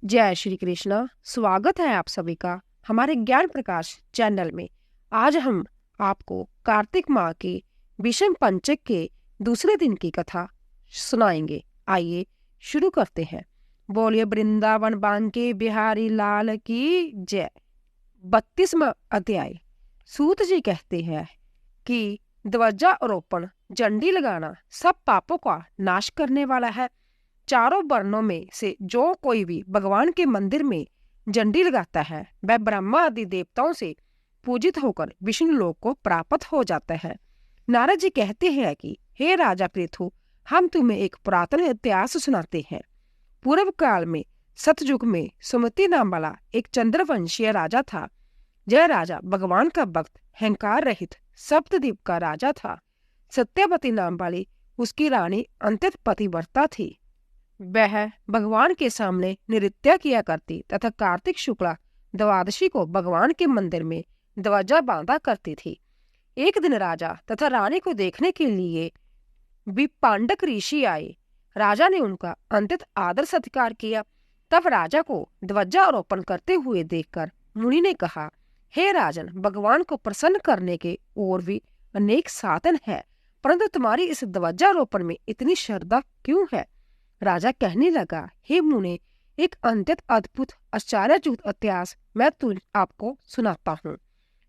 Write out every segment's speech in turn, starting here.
जय श्री कृष्ण। स्वागत है आप सभी का हमारे ज्ञान प्रकाश चैनल में। आज हम आपको कार्तिक माह के विषम पंचक के दूसरे दिन की कथा सुनाएंगे। आइए शुरू करते हैं। बोलिए वृंदावन बांके बिहारी लाल की जय। 32वां अध्याय। सूत जी कहते हैं कि ध्वजारोपण झंडी लगाना सब पापों का नाश करने वाला है। चारों वर्णों में से जो कोई भी भगवान के मंदिर में झंडी लगाता है वह ब्रह्मा आदि देवताओं से पूजित होकर विष्णु लोक को प्राप्त हो जाता है। नारद जी कहते हैं कि हे राजा पृथु, हम तुम्हें एक पुरातन इतिहास सुनाते हैं। पूर्व काल में सतयुग में सुमति नाम वाला एक चंद्रवंशीय राजा था। यह राजा भगवान का भक्त, अहंकार रहित, सप्तद्वीप का राजा था। सत्यवती नाम वाली उसकी रानी अंत्यत पतिव्रता थी। वह भगवान के सामने नृत्य किया करती तथा कार्तिक शुक्ला द्वादशी को भगवान के मंदिर में ध्वजा बांधा करती थी। एक दिन राजा तथा रानी को देखने के लिए विपांडक ऋषि आए। राजा ने उनका अंत्यत आदर सत्कार किया। तब राजा को ध्वजारोपण करते हुए देखकर मुनि ने कहा, हे राजन, भगवान को प्रसन्न करने के और भी अनेक साधन है, परंतु तुम्हारी इस ध्वजारोपण में इतनी श्रद्धा क्यों है? राजा कहने लगा, हे मुने, एक अत्यंत अद्भुत आश्चर्यजनक इतिहास मैं आपको सुनाता हूँ।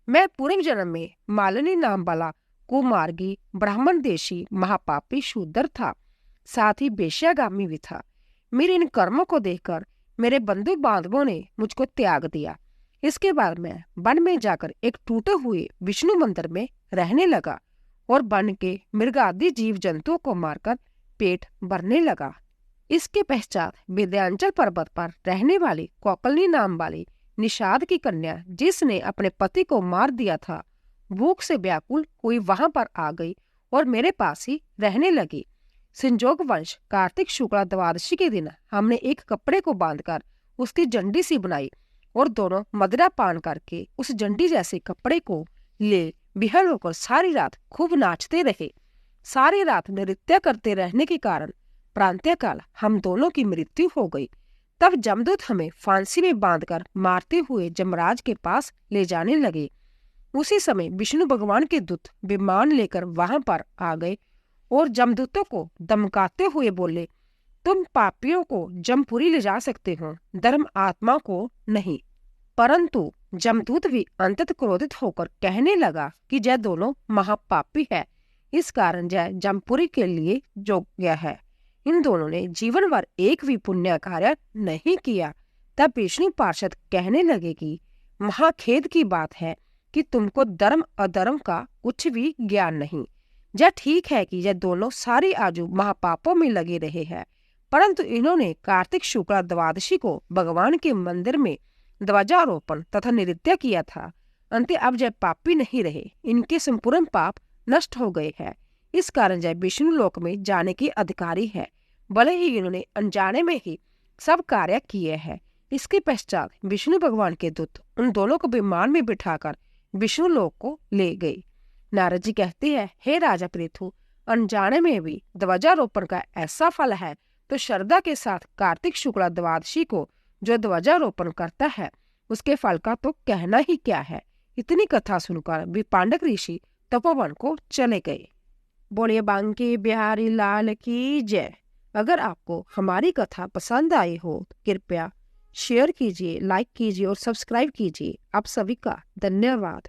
मैं पूर्व जन्म में मालिनी नाम वाला कुमार्गी ब्राह्मण देशी महापापी शूद्र था, साथ ही बेश्यागामी भी था। मेरे इन कर्मों को देखकर मेरे बंधु बांधवों ने मुझको त्याग दिया। इसके बाद मैं वन में जाकर एक टूटे हुए विष्णु मंदिर में रहने लगा और वन के मृग आदि जीव जंतुओं को मारकर पेट भरने लगा। इसके पश्चात विंध्याचल पर्वत पर रहने वाली कौकलनी नाम वाली निषाद की कन्या, जिसने अपने पति को मार दिया था, भूख से व्याकुल हुई वहां पर आ गई और मेरे पास ही रहने लगी। संजोग वंश कार्तिक शुक्ला द्वादशी के दिन हमने एक कपड़े को बांधकर उसकी झंडी सी बनाई और दोनों मदिरा पान करके उस झंडी जैसे कपड़े को ले बिहल होकर सारी रात खूब नाचते रहे। सारी रात नृत्य करते रहने के कारण प्रांतःकाल हम दोनों की मृत्यु हो गई। तब जमदूत हमें फांसी में बांधकर मारते हुए जमराज के पास ले जाने लगे। उसी समय विष्णु भगवान के दूत विमान लेकर वहां पर आ गए और जमदूतों को धमकाते हुए बोले, तुम पापियों को जमपुरी ले जा सकते हो, धर्म आत्मा को नहीं। परंतु जमदूत भी अंततः क्रोधित होकर कहने लगा कि यह दोनों महापापी है, इस कारण यह जमपुरी के लिए योग्य है। इन दोनों ने जीवन भर एक भी पुण्य कार्य नहीं किया। तब विष्णु पार्षद कहने लगे कि महाखेद की बात है कि तुमको धर्म अधर्म का कुछ भी ज्ञान नहीं। यह ठीक है कि यह दोनों सारी आजू महापापों में लगे रहे हैं, परंतु इन्होंने कार्तिक शुक्ला द्वादशी को भगवान के मंदिर में ध्वजारोपण तथा नृत्य किया था। अंत अब यह पापी नहीं रहे, इनके संपूर्ण पाप नष्ट हो गए हैं। इस कारण यह विष्णु लोक में जाने के अधिकारी है, भले ही इन्होंने अनजाने में ही सब कार्य किए हैं। इसके पश्चात विष्णु भगवान के दूत उन दोनों को विमान में बिठाकर विष्णु लोक को ले गए। नारद जी कहते हैं, हे राजा पृथु, अनजाने में भी ध्वजारोपण का ऐसा फल है, तो श्रद्धा के साथ कार्तिक शुक्ला द्वादशी को जो ध्वजारोपण करता है उसके फल का तो कहना ही क्या है। इतनी कथा सुनकर विपांडक ऋषि तपोवन को चले गए। बोलिए बांके बिहारी लाल की जय। अगर आपको हमारी कथा पसंद आई हो तो कृपया शेयर कीजिए, लाइक कीजिए और सब्सक्राइब कीजिए। आप सभी का धन्यवाद।